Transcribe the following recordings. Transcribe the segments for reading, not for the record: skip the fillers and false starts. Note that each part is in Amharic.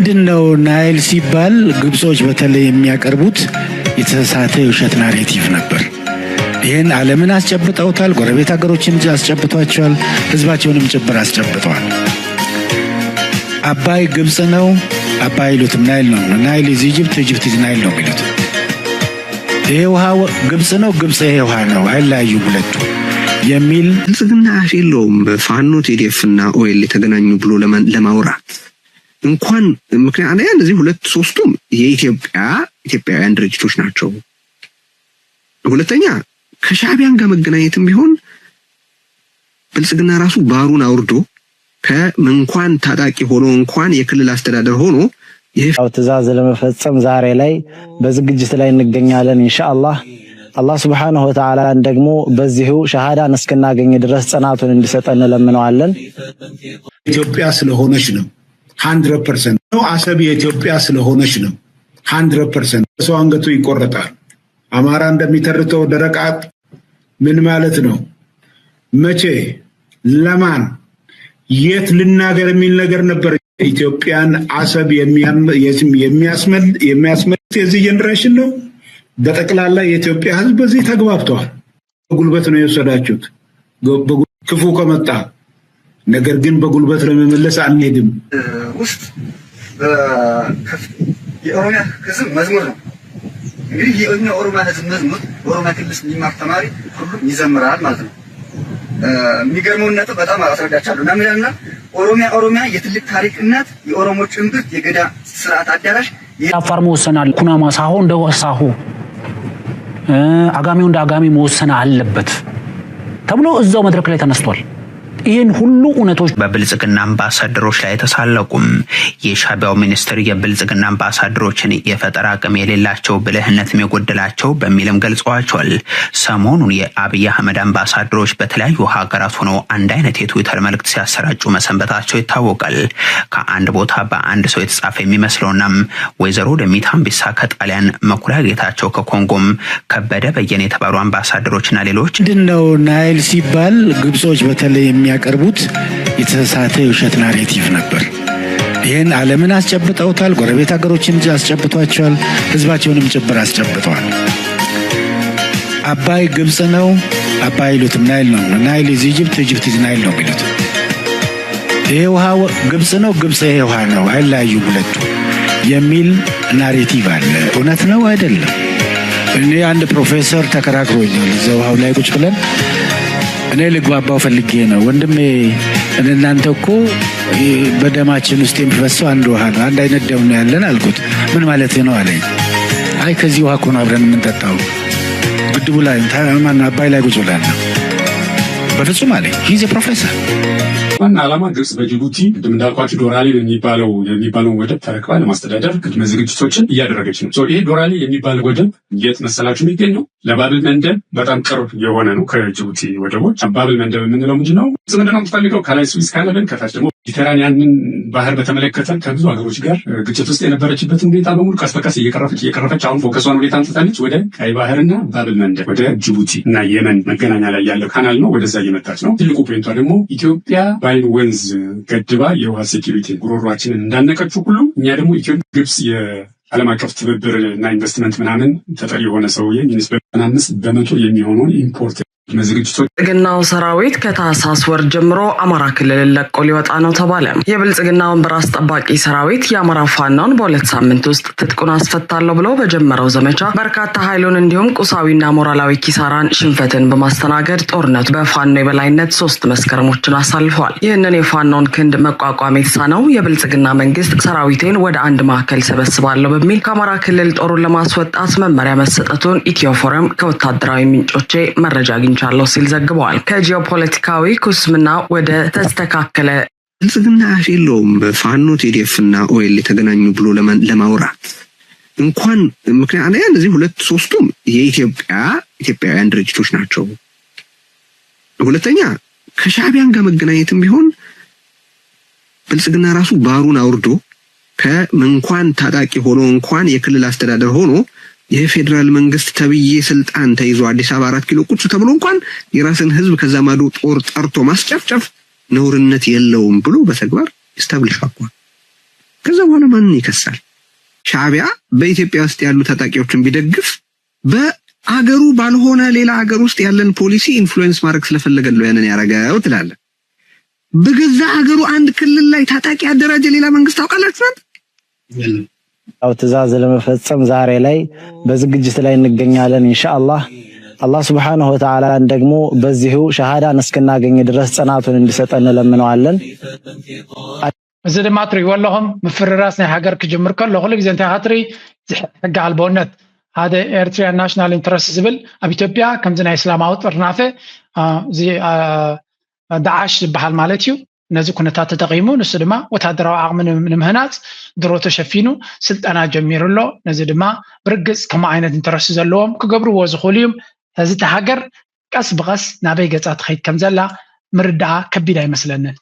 ምንድነው ናይል ሲባል ግብጾች በተለይ የሚያቀርቡት የተሳሳተ የውሸት ናሬቲቭ ነበር። ይሄን ዓለምን አስጨብጠውታል፣ ጎረቤት ሀገሮችን አስጨብጧቸዋል፣ ህዝባቸውንም ጭብር አስጨብጠዋል። አባይ ግብጽ ነው፣ አባይ ይሉትም ናይል ነው። ናይል ኢዝ ኢጂፕት፣ ኢጂፕት ኢዝ ናይል ነው የሚሉት። ይሄ ውሃ ግብጽ ነው፣ ግብጽ ይሄ ውሃ ነው፣ አይለያዩም ሁለቱ የሚል ብልጽግና አሽሎም ፋኖ ቲዲኤፍ እና ኦኤል የተገናኙ ብሎ ለማውራት እንኳን ምክንያት እነዚህ ሁለት ሶስቱም የኢትዮጵያውያን ድርጅቶች ናቸው። ሁለተኛ ከሻዕቢያን ጋር መገናኘትም ቢሆን ብልጽግና ራሱ ባሩን አውርዶ ከመንኳን ታጣቂ ሆኖ እንኳን የክልል አስተዳደር ሆኖ ይሄው ትዕዛዝ ለመፈጸም ዛሬ ላይ በዝግጅት ላይ እንገኛለን። ኢንሻአላህ አላህ Subhanahu Wa Ta'ala ደግሞ በዚሁ ሸሃዳን እስከናገኝ ድረስ ጽናቱን እንዲሰጠን ለምነዋለን። ኢትዮጵያ ስለሆነች ነው 100% ነው። አሰብ የኢትዮጵያ ስለሆነች ነው 100%። ሰው አንገቱ ይቆረጣል። አማራ እንደሚተርተው ደረቃት ምን ማለት ነው? መቼ ለማን የት ልናገር የሚል ነገር ነበር። ኢትዮጵያን አሰብ የሚያስመል የዚህ ጀነሬሽን ነው። በጠቅላላ የኢትዮጵያ ህዝብ በዚህ ተግባብቷል። በጉልበት ነው የወሰዳችሁት ክፉ ከመጣ ነገር ግን በጉልበት ለመመለስ አንሄድም። ውስጥ የኦሮሚያ ህዝብ መዝሙር ነው እንግዲህ የኦሮሚያ ህዝብ መዝሙር ኦሮሚያ ክልል የሚማር ተማሪ ሁሉም ይዘምራል ማለት ነው። የሚገርመው ነጥብ በጣም አስረዳቻለሁ እና ምንድነው ኦሮሚያ የትልቅ ታሪክ እናት የኦሮሞች እምብርት የገዳ ስርዓት አዳራሽ የአፋር መወሰናል ኩናማ ሳሆ እንደወሳሁ አጋሚው እንደ አጋሚ መወሰን አለበት ተብሎ እዛው መድረክ ላይ ተነስቷል። ይሄን ሁሉ ኡነቶች በብልጽግና አምባሳደሮች ላይ ተሳለቁም። የሻዕቢያው ሚኒስትር የብልጽግና አምባሳደሮችን የፈጠራ አቅም የሌላቸው ብልህነትም የጎደላቸው በሚልም ገልጸዋቸዋል። ሰሞኑን የአብይ አህመድ አምባሳደሮች በተለያዩ ሀገራት ሆነው አንድ አይነት የትዊተር መልእክት ሲያሰራጩ መሰንበታቸው ይታወቃል። ከአንድ ቦታ በአንድ ሰው የተጻፈ የሚመስለውና ወይዘሮ ደሚት አምቢሳ ከጣሊያን፣ መኩሪያ ጌታቸው ከኮንጎም፣ ከበደ በየነ የተባሉ አምባሳደሮችና ሌሎች ምንድነው ናይል ሲባል ግብጾች በተለይ የሚያቀርቡት የተሳሳተ የውሸት ናሬቲቭ ነበር። ይሄን ዓለምን አስጨብጠውታል፣ ጎረቤት ሀገሮችን አስጨብጧቸዋል፣ ህዝባቸውንም ጭብር አስጨብጠዋል። አባይ ግብጽ ነው፣ አባይ ይሉትም ናይል ነው። ናይል ኢዝ ኢጂፕት፣ ኢጂፕት ኢዝ ናይል ነው የሚሉት። ይሄ ውሃ ግብጽ ነው፣ ግብጽ ይሄ ውሃ ነው፣ አይለያዩም ሁለቱ የሚል ናሬቲቭ አለ። እውነት ነው አይደለም? እኔ አንድ ፕሮፌሰር ተከራክሮኛል እዛው ውሃው ላይ ቁጭ ብለን እኔ ልግባባው ፈልጌ ነው። ወንድሜ እናንተ እኮ በደማችን ውስጥ የሚፈሰው አንድ ውሃ ነው፣ አንድ አይነት ደም ነው ያለን አልኩት። ምን ማለት ነው አለኝ። አይ ከዚህ ውሃ እኮ ነው አብረን የምንጠጣው ግድቡ ላይ ታማና አባይ ላይ ቁጭ ብለን ነው። በፍጹም አለኝ። ሂዝ ፕሮፌሰር ዋና ዓላማ ግብጽ በጅቡቲ እንደምንዳልኳችሁ ዶራሌ የሚባለው ወደብ ተረክባ ለማስተዳደር ቅድመ ዝግጅቶችን እያደረገች ነው። ይሄ ዶራሌ የሚባል ወደብ የት መሰላችሁ የሚገኘው? ለባብል መንደብ በጣም ቅርብ የሆነ ነው ከጅቡቲ ወደቦች። ባብል መንደብ የምንለው ምንድነው? ምንድነው የምትፈልገው? ከላይ ስዊዝ ካናልን ከታች ደግሞ ሜዲተራኒያንን ባህር በተመለከተ ከብዙ ሀገሮች ጋር ግጭት ውስጥ የነበረችበትን ሁኔታ በሙሉ ቀስ በቀስ እየቀረፈች አሁን ፎከሷን ወዴት አንስታለች? ወደ ቀይ ባህርና ባብል መንደብ ወደ ጅቡቲ እና የመን መገናኛ ላይ ያለው ካናል ነው። ወደዛ እየመጣች ነው። ትልቁ ፖይንቷ ደግሞ ኢትዮጵያ ባይን ወንዝ ገድባ የውሃ ሴኩሪቲ ጉሮሯችንን እንዳነቀችው ሁሉ እኛ ደግሞ ኢትዮጵያ ግብጽ የዓለም አቀፍ ትብብር እና ኢንቨስትመንት ምናምን ተጠሪ የሆነ ሰውዬ ሚኒስትር 95% የሚሆነውን ኢምፖርት መዝግጅቶች ብልጽግናው ሰራዊት ከታህሳስ ወር ጀምሮ አማራ ክልል ለቆ ሊወጣ ነው ተባለ። የብልጽግናው ወንበር አስጠባቂ ሰራዊት የአማራ ፋኖን በሁለት ሳምንት ውስጥ ትጥቁን አስፈታለሁ ብሎ በጀመረው ዘመቻ በርካታ ኃይሉን እንዲሁም ቁሳዊና ሞራላዊ ኪሳራን ሽንፈትን በማስተናገድ ጦርነቱ በፋኖ የበላይነት 3 መስከረሞችን አሳልፈዋል። ይህንን የፋኖን ክንድ መቋቋም የተሳነው የብልጽግና መንግስት ሰራዊቴን ወደ አንድ ማዕከል ሰበስባለሁ በሚል ከአማራ ክልል ጦሩን ለማስወጣት መመሪያ መሰጠቱን ኢትዮፎረም ከወታደራዊ ምንጮቼ መረጃ ቻለው ሲል ዘግቧል። ከጂኦፖለቲካዊ ኩስምና ወደ ተስተካከለ ብልጽግና አሽሎም ፋኖ ቲዲኤፍ እና ኦኤል የተገናኙ ብሎ ለማውራት እንኳን ምክንያት እነዚህ ሁለት ሶስቱም የኢትዮጵያውያን ድርጅቶች ናቸው። ሁለተኛ ከሻዕቢያን ጋር መገናኘትም ቢሆን ብልጽግና ራሱ ባሩን አውርዶ ከመንኳን ታጣቂ ሆኖ እንኳን የክልል አስተዳደር ሆኖ የፌደራል መንግስት ተብዬ ስልጣን ተይዞ አዲስ አበባ 4 ኪሎ ቁጭ ተብሎ እንኳን የራስን ህዝብ ከዛ ማዶ ጦር ጠርቶ ማስጨፍጨፍ ነውርነት የለውም ብሎ በተግባር ኢስታብሊሽ አድርጓል። ከዛ በኋላ ማን ይከሳል? ሻዕቢያ በኢትዮጵያ ውስጥ ያሉ ታጣቂዎችን ቢደግፍ በአገሩ ባልሆነ ሌላ ሀገር ውስጥ ያለን ፖሊሲ ኢንፍሉዌንስ ማድረግ ስለፈለገ ነው ያንን ያረጋው ትላለህ። በገዛ ሀገሩ አንድ ክልል ላይ ታጣቂ ያደራጀ ሌላ መንግስት ታውቃላችሁ? ያው ትዕዛዝ ለመፈጸም ዛሬ ላይ በዝግጅት ላይ እንገኛለን ኢንሻአላህ። አላህ Subhanahu Wa Ta'ala ደግሞ በዚሁ ሸሃዳን እስክናገኝ ድረስ ጽናቱን እንዲሰጠን ለምነዋለን። እዚ ድማ ትሪእዎ ኣለኹም ምፍርራስ ናይ ሃገር ክጅምር ከሎ ኩሉ ግዜ እንታይ ሃትሪ ሕጊ ኣልቦነት ሓደ ኤርትራ ናሽናል ኢንትረስት ዝብል ኣብ ኢትዮጵያ ከምዚ ናይ እስላማዊ ጥርናፈ እዚ ዳዓሽ ዝበሃል ማለት እዩ ነዚ ኩነታት ተጠቂሙ ንሱ ድማ ወታደራዊ ዓቕሚ ንምህናፅ ድሮ ተሸፊኑ ስልጠና ጀሚሩሎ ነዚ ድማ ብርግጽ ከመ ዓይነት ኢንትረስት ዘለዎም ክገብርዎ ዝኽእሉ እዮም። እዚ ሃገር ቀስ ብቀስ ናበይ ገጻ ትኸይድ ከም ዘላ ምርዳእ ከቢድ አይመስለንን።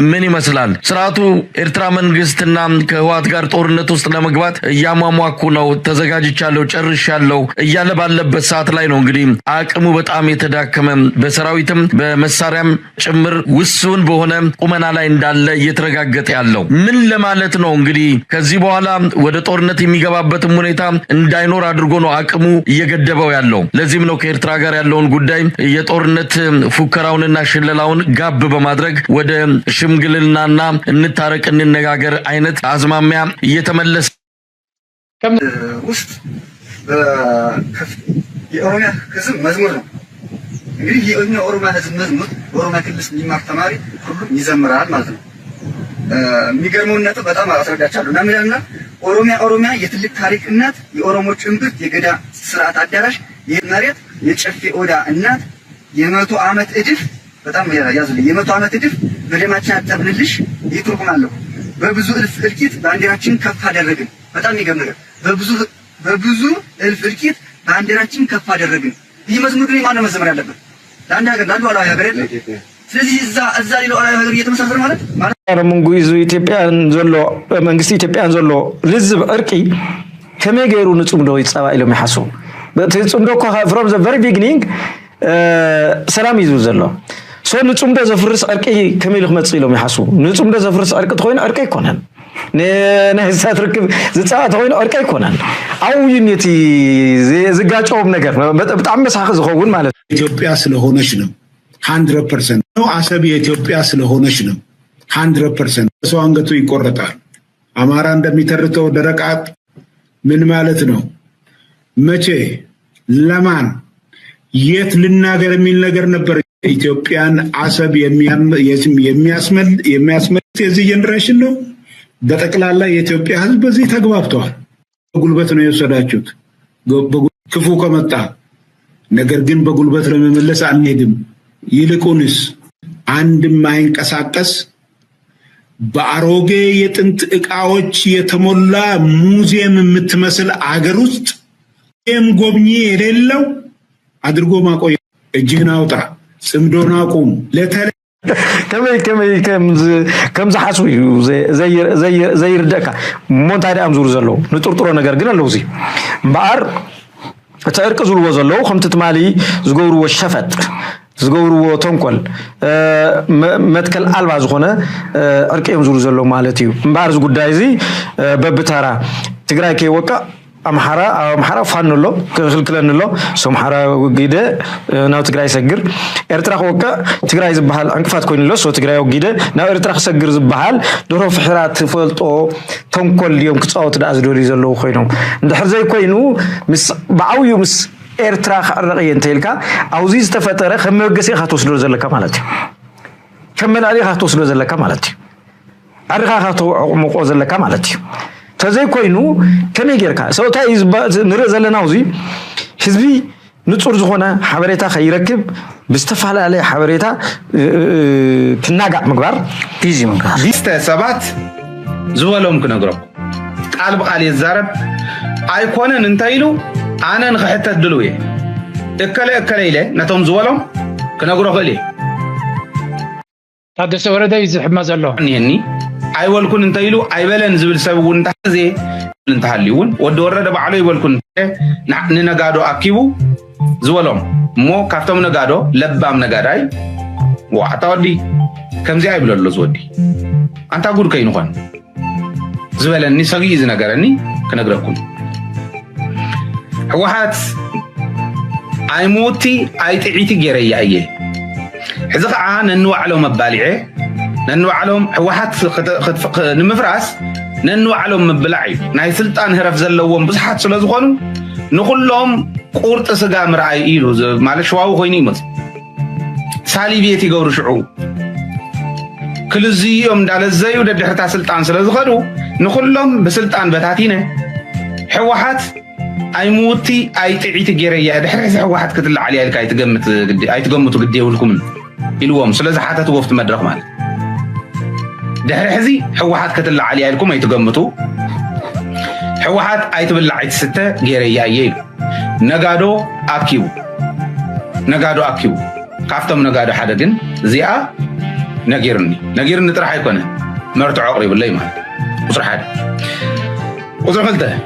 ምን ይመስላል? ስርዓቱ ኤርትራ መንግስትና ከህወሓት ጋር ጦርነት ውስጥ ለመግባት ያሟሟኩ ነው፣ ተዘጋጅቻለሁ፣ ጨርሻለሁ እያለ ባለበት ሰዓት ላይ ነው እንግዲህ አቅሙ በጣም የተዳከመ በሰራዊትም በመሳሪያም ጭምር ውስን በሆነ ቁመና ላይ እንዳለ እየተረጋገጠ ያለው ምን ለማለት ነው? እንግዲህ ከዚህ በኋላ ወደ ጦርነት የሚገባበትም ሁኔታ እንዳይኖር አድርጎ ነው አቅሙ እየገደበው ያለው። ለዚህም ነው ከኤርትራ ጋር ያለውን ጉዳይ የጦርነት ፉከራውንና ሽለላውን ጋብ በማድረግ ወደ ሽምግልናና እንታረቅ እንነጋገር አይነት አዝማሚያ እየተመለሰ ውስጥ የኦሮሚያ ህዝብ መዝሙር ነው። እንግዲህ የኦሮሚያ ህዝብ መዝሙር ኦሮሚያ ክልል የሚማር ተማሪ ሁሉም ይዘምራል ማለት ነው። የሚገርመው ነጥብ በጣም አስረዳቻለሁ እና ምንድነው ኦሮሚያ የትልቅ ታሪክ እናት፣ የኦሮሞች እምብርት፣ የገዳ ስርዓት አዳራሽ፣ የመሬት የጨፌ ኦዳ እናት፣ የመቶ ዓመት እድፍ በጣም ያዙልኝ የመቶ ዓመት እድፍ በደማችን አጠብልልሽ ይትርጉም አለው። በብዙ እልፍ እልቂት ባንዲራችን ከፍ አደረግን። በጣም ይገርም ነገር በብዙ እልፍ እልቂት ባንዲራችን ከፍ አደረግን። ይህ መዝሙር ግን ማን ነው መዘመር ያለበት? ለአንድ ሀገር ለአንድ ሉዓላዊ ሀገር አይደል? ስለዚህ እዛ ሉዓላዊ ሀገር እየተመሰረተ ማለት መንጉ ይዙ ኢትዮጵያን ዘሎ መንግስት ኢትዮጵያን ዘሎ ልዝብ ዕርቂ ከመይ ገይሩ ንጹም ዶ ይጻባ ኢሎም ይሓስቡ በትጹም ዶ from the very beginning ሰላም ይዙ ዘሎ ሶ ንጹም ዶ ዘፍርስ ዕርቂ ከመይ ልክመጽ ኢሎም ይሓስቡ ንጹም ዶ ዘፍርስ ዕርቂ ተኮይኑ ዕርቂ ይኮነን ነህሳት ርክብ ዝጻባ ተኮይኑ ዕርቂ ይኮነን አው ዩኒቲ ዝጋጨውም ነገር በጣም መሳኽ ዝኸውን ማለት ኢትዮጵያ ስለሆነች ነው 100% ነው። አሰብ የኢትዮጵያ ስለሆነች ነው 100% ሰው አንገቱ ይቆረጣል። አማራ እንደሚተርተው ደረቃት ምን ማለት ነው? መቼ ለማን የት ልናገር የሚል ነገር ነበር። ኢትዮጵያን አሰብ የሚያስመል የዚህ ጀነሬሽን ነው። በጠቅላላ የኢትዮጵያ ህዝብ በዚህ ተግባብተዋል። በጉልበት ነው የወሰዳችሁት ክፉ ከመጣ ነገር ግን በጉልበት ለመመለስ አንሄድም። ይልቁንስ አንድም አይንቀሳቀስ በአሮጌ የጥንት ዕቃዎች የተሞላ ሙዚየም የምትመስል አገር ውስጥ ጎብኚ የሌለው አድርጎ ማቆየት። እጅህን አውጣ፣ ጽምዶን አቁም። كم زحسوا زي ردك مونتاري أمزور زلوا نطرطرو نجار جنا لوزي بار تعرق زلوا زلوا خم تتمالي زجورو الشفت زجورو تنقل متكل ألبا زخونة أرك أمزور زلوا مالتيو بار زجود دايزي ببتارا تقرأ كي وكا أمحرا فانولو كلكلنولو سمحرا وجيده ناو تقرأي سجر إرتراح وكا تقرأي زبحال أنكفات كوينلو سو تقرأي وجيده ناو إرتراح سجر زبحال دورو في حرات فلتو تنقل اليوم كتصاوت داز دوري زلو خوينهم ندحر زي كوينو مس بعويو مس إرتراح الرقيين تيلكا أوزيز تفترة خمّي وجسي خاتوسلو زلكا مالتي كمل عليه خاتوسلو زلكا مالتي أرجع خاتو مقو زلكا مالتي تزاي كوينو كم يجركا سوتا نرزل ناوزي حزبي نتصور زخونا حبريتا خيركب بستفعل عليه حبريتا تناقع مقبار تيجي مقبار بيستا سبات زوالهم كنقرب قالب قالي الزارب ايكونا ننتايلو انا نخحتة دلوية اكالي لي نتهم زوالهم كنقرب لي هذا سورة يزحب ما زالو نيني أي والكون انتايلو أي بلا نزبل سببون تحزي انتحليون ودورة بعلي والكون ننقادو أكيبو زوالهم مو كافتم نقادو لبام نقاداي وعطاودي كم زي أي بلا اللوز ودي أنت أقول كينو خان زبلني سقي زنقرني كنقرأكم حوحات أي موتي أي تعيتي جريء أيه حذق عن النوع على مبالعه ننوع على حوحات نمفراس ننوع على مبلعي ناي سلطان هرف زلوهم بصحات سلازخونو نقولهم قرط سغا مرعي إيلو معلش واو خويني مت سالي بيتي قور شعو كل زي يوم دال الزي ودد حتى سلطان سلازخونو نقولهم بسلطان بتاتينا حوحات أي موتي أي تعيت جريء دحرز حوحات كتل عليها لك أي تقمتوا قديه ولكم إلوهم سلازة حتى توقفت مدرق مال دحرزي حوحات كتل عليها لكم أي تقمتوا حوحات أي تبلع عيد ستة جريء أيل نقادو أكيو كافتم نقادو حدقن زياء نقيرني ترى حيكونه مرت عقري بالله ما وصر خلته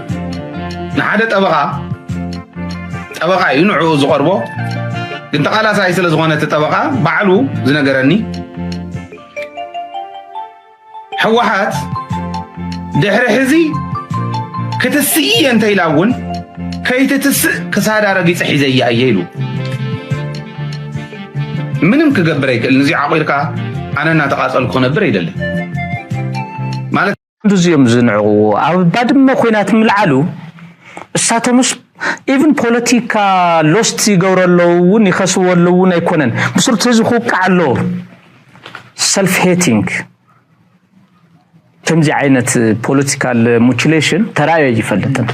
نحدت أبقى ينعو زقربو انت قالا سايسل زغونة تبقى بعلو زنقرني حوحات دحر حزي كتسئي انت يلاون كي تتسئ كسادة رقيس حزي أيهلو منم كقبريك النزي عقيرك أنا ناتقاصل كون بريد الله مالك دوزيوم زنعو أو بعد ما كوينات ملعلو الساتمس even politica lost يقولوا ونخسوا لون يكونن بصرت هزخو كعلو self hating تمزي عينة political mutilation ترى يجي فلتن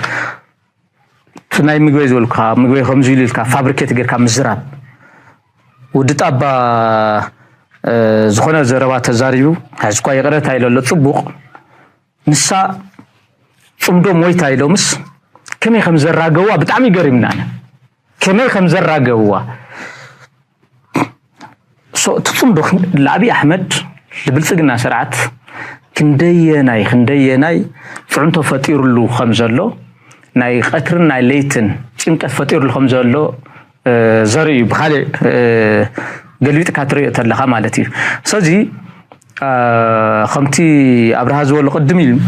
تناي مجوز والكا مجوز خمسة للكا fabricate غير كمزراب ودتابا زخنا زربات زاريو هزكوا يقرأ تايلو لطبوق نسا صمدو موي تايلو مس كم يخم زراجوا بتعمي قريبنا كم يخم زراجوا تصمدو لأبي أحمد لبلسقنا سرعت خندي ناي فعنتو فطير له خمسة له ناي قطر ناي ليتن تمت فطير له خمسة له زري بخالي قلبيت كاتري تلقى مالتي سجي خمتي أبرهاز ولا قدمي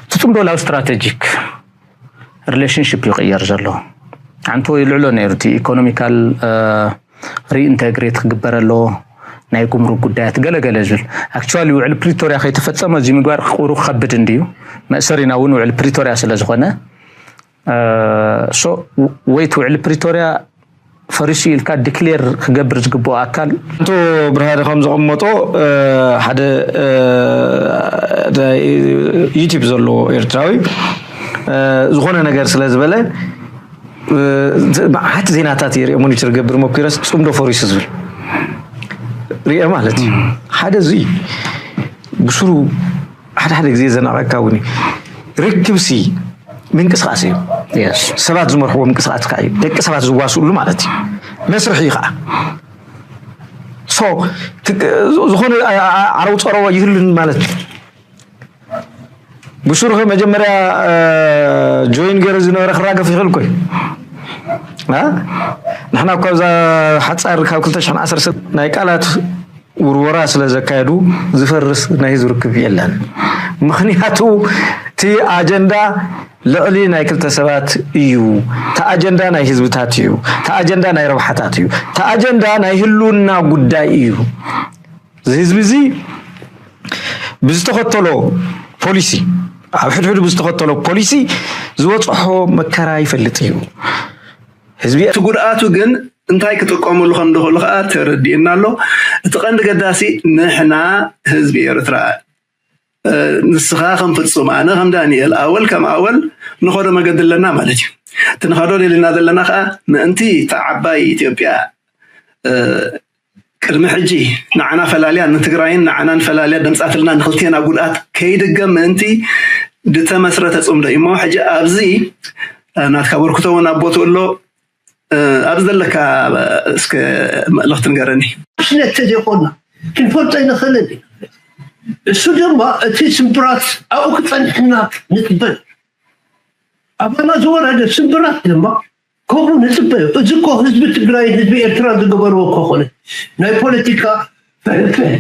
تصمدو له استراتيجيك relationship يغير زلو عنتو يلعلو نيرتي economical reintegrate خجبر له نايكم رو قدات قلا زل actually وعلى بريتوريا خي تفتسم زي مقار خورو خبت انديو مأسرنا ونو على بريتوريا سلازخنا so wait وعلى بريتوريا فريسي الكا ديكلير خجبر زقبو أكل انتو برهاد خمسة قمتو حدا يوتيوب زلو إرتراوي زخونه ነገር ስለዝበለ حتى زيناتات يري مونيتور قبر موكيرس صمدو فوريس زبل ريا مالتي حدا زي بشرو حدا زي زناقاوني ركبسي من قصاصي يس سبات زمرحو من قصاص كاي دك سبات زواسولو مالتي مسرحي خا سو زخونه عرو صرو يهلن مالتي بشروه مجمرة جوين جرز نورخ راقة في خلقه ها نحنا كوزا حتى أركاب كل تشحن 10 سنة نايكالات ورواس لزكادو زفرس نايز ركب يلان مخنياتو تي أجندة لألي نايكل تسبات إيو تا أجندة ناي حزبتات إيو تا أجندة ناي روحاتات إيو تا أجندة ناي هلونا قدا إيو زي بزتخطلو بوليسي حدود بستخطلو بوليسي زوطحو مكرا يفلطيو حزبي تقولاتو جن انتاي كتقوم له خندو لخات ردينا له تقند قداسي نحنا حزبي ارترا نسخاخم فتصوم انا هم دانيال اول كما اول نخدو مقد لنا مالتي تنخدو لنا دلنا خا ما انتي تعباي اثيوبيا كرم حجي نعنا فلاليا نتقراين نعنا فلاليا دمصات لنا نخلتينا قولات كيدقم انتي دتمسرت تصوم دايما حاجه ابزي انا تخبركتو وانا بوتولو ابزلك اسك لختن غرني شنو تجيقنا كنفوتين خلدي السودما تسمبرات او كتنحنا نتبل ابنا زور هذا سمبرات لما كوبو نتبل ازكو حزب تግራይ حزب ኤርትራ ዝገበርዎ ኮኾነ ናይ ፖለቲካ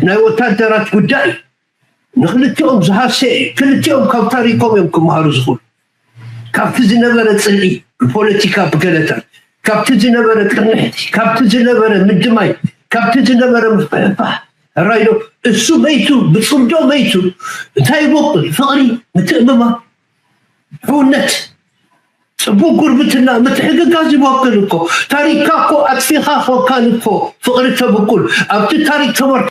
ናይ ወታደራት ጉዳይ نخلتهم زهاسي كلتهم كم تاريخهم يمكن مهارزخون كابت زنبرة صلي البوليتيكا بقلتها كابت زنبرة كرنحتي كابت زنبرة مدماي كابت زنبرة مفايفة الرايلو السو ميتو بتصمدو ميتو انتهي بوقل فقري متأممة حونت صبو قربتنا متحقق غازي بوقل لكو تاريخاكو أتفيخاكو كان لكو فقري تبقل أبت تاريخ تمر